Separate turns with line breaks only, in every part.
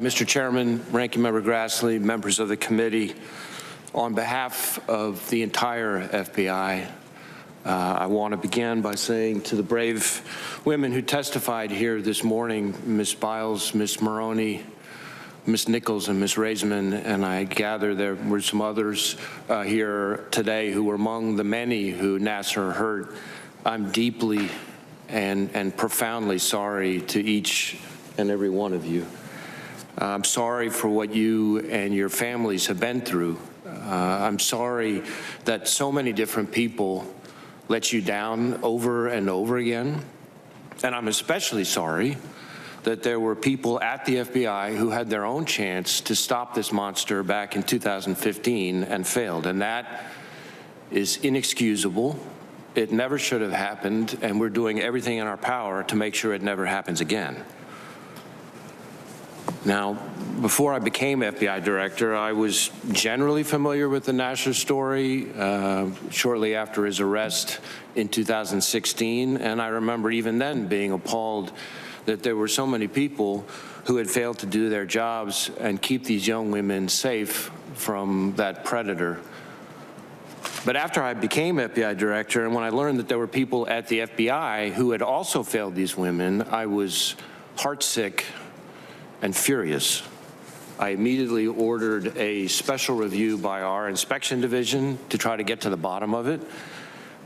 Mr. Chairman, Ranking Member Grassley, members of the committee, on behalf of the entire FBI, I want to begin by saying to the brave women who testified here this morning, Ms. Biles, Ms. Maroney, Ms. Nichols, and Ms. Raisman, and I gather there were some others here today who were among the many who Nassar hurt. I'm deeply and profoundly sorry to each and every one of you. I'm sorry for what you and your families have been through. I'm sorry that so many different people let you down over and over again. And I'm especially sorry that there were people at the FBI who had their own chance to stop this monster back in 2015 and failed. And that is inexcusable. It never should have happened, and we're doing everything in our power to make sure it never happens again. Now, before I became FBI director, I was generally familiar with the Nassar story shortly after his arrest in 2016, and I remember even then being appalled that there were so many people who had failed to do their jobs and keep these young women safe from that predator. But after I became FBI director, and when I learned that there were people at the FBI who had also failed these women, I was heartsick and furious. I immediately ordered a special review by our inspection division to try to get to the bottom of it.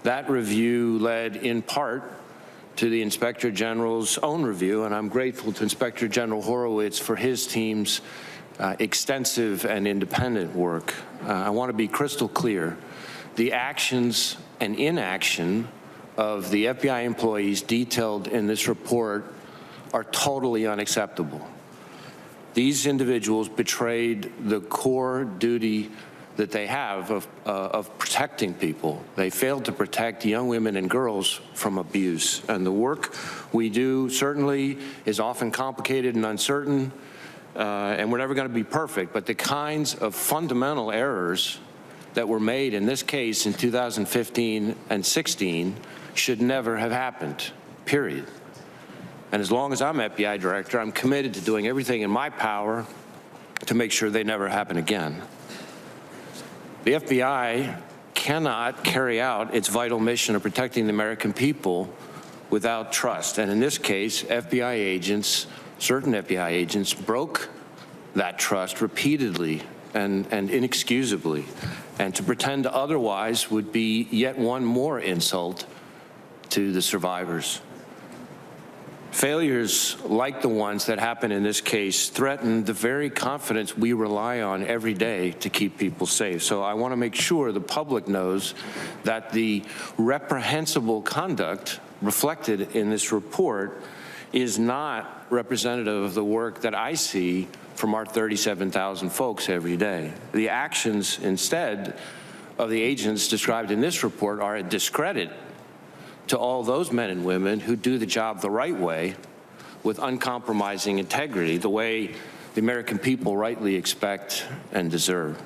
That review led in part to the Inspector General's own review, and I'm grateful to Inspector General Horowitz for his team's extensive and independent work. I want to be crystal clear. The actions and inaction of the FBI employees detailed in this report are totally unacceptable. These individuals betrayed the core duty that they have of protecting people. They failed to protect young women and girls from abuse. And the work we do certainly is often complicated and uncertain, and we're never going to be perfect, but the kinds of fundamental errors that were made in this case in 2015 and 16 should never have happened, period. And as long as I'm FBI director, I'm committed to doing everything in my power to make sure they never happen again. The FBI cannot carry out its vital mission of protecting the American people without trust. And in this case, FBI agents, certain FBI agents, broke that trust repeatedly and inexcusably. And to pretend otherwise would be yet one more insult to the survivors. Failures like the ones that happen in this case threaten the very confidence we rely on every day to keep people safe. So I want to make sure the public knows that the reprehensible conduct reflected in this report is not representative of the work that I see from our 37,000 folks every day. The actions instead of the agents described in this report are a discredit to all those men and women who do the job the right way with uncompromising integrity, the way the American people rightly expect and deserve.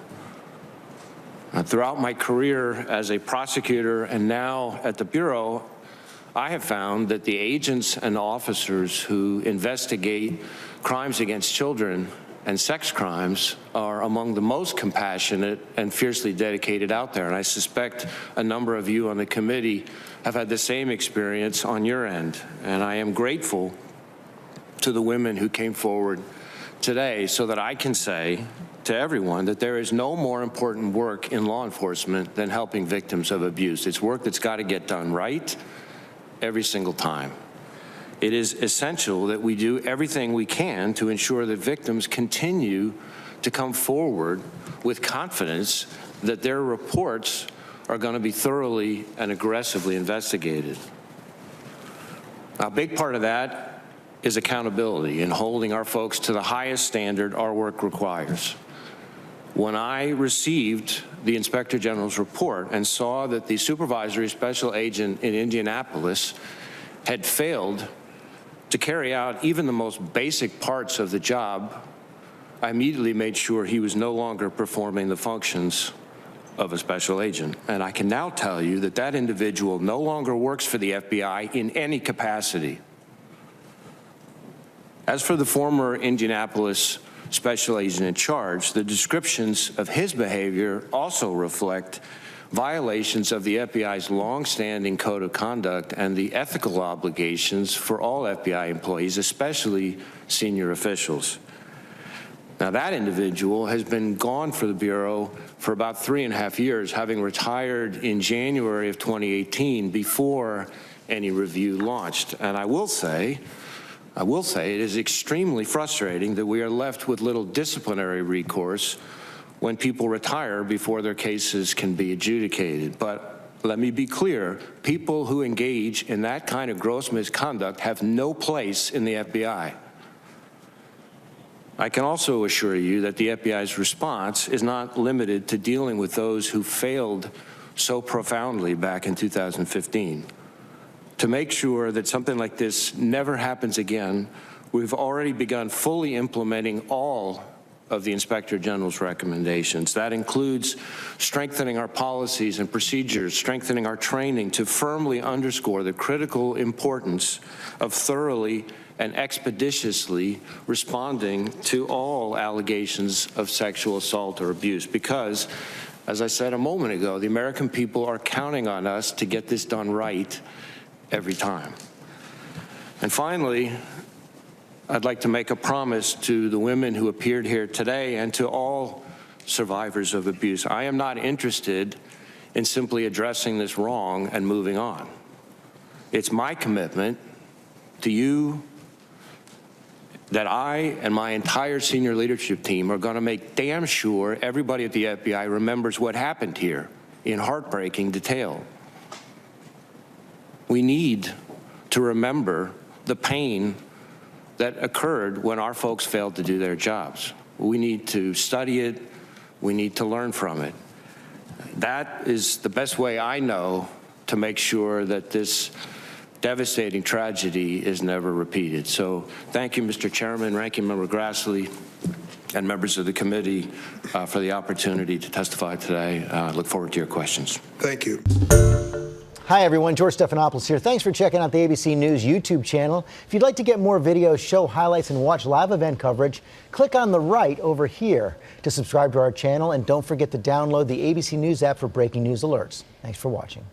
Throughout my career as a prosecutor and now at the Bureau, I have found that the agents and officers who investigate crimes against children and sex crimes are among the most compassionate and fiercely dedicated out there. And I suspect a number of you on the committee have had the same experience on your end. And I am grateful to the women who came forward today so that I can say to everyone that there is no more important work in law enforcement than helping victims of abuse. It's work that's got to get done right every single time. It is essential that we do everything we can to ensure that victims continue to come forward with confidence that their reports are going to be thoroughly and aggressively investigated. A big part of that is accountability and holding our folks to the highest standard our work requires. When I received the Inspector General's report and saw that the supervisory special agent in Indianapolis had failed to carry out even the most basic parts of the job, I immediately made sure he was no longer performing the functions of a special agent. And I can now tell you that that individual no longer works for the FBI in any capacity. As for the former Indianapolis special agent in charge. The descriptions of his behavior also reflect violations of the FBI's longstanding code of conduct and the ethical obligations for all FBI employees, especially senior officials. Now, that individual has been gone for the Bureau for about 3.5 years, having retired in January of 2018 before any review launched. And I will say it is extremely frustrating that we are left with little disciplinary recourse when people retire before their cases can be adjudicated. But let me be clear, people who engage in that kind of gross misconduct have no place in the FBI. I can also assure you that the FBI's response is not limited to dealing with those who failed so profoundly back in 2015. To make sure that something like this never happens again, we've already begun fully implementing all of the Inspector General's recommendations. That includes strengthening our policies and procedures, strengthening our training to firmly underscore the critical importance of thoroughly and expeditiously responding to all allegations of sexual assault or abuse. Because, as I said a moment ago, the American people are counting on us to get this done right every time. And finally, I'd like to make a promise to the women who appeared here today and to all survivors of abuse. I am not interested in simply addressing this wrong and moving on. It's my commitment to you that I and my entire senior leadership team are going to make damn sure everybody at the FBI remembers what happened here in heartbreaking detail. We need to remember the pain that occurred when our folks failed to do their jobs. We need to study it. We need to learn from it. That is the best way I know to make sure that this devastating tragedy is never repeated. So thank you, Mr. Chairman, Ranking Member Grassley, and members of the committee for the opportunity to testify today. I look forward to your questions.
Thank you.
Hi, everyone. George Stephanopoulos here. Thanks for checking out the ABC News YouTube channel. If you'd like to get more videos, show highlights, and watch live event coverage, click on the right over here to subscribe to our channel. And don't forget to download the ABC News app for breaking news alerts. Thanks for watching.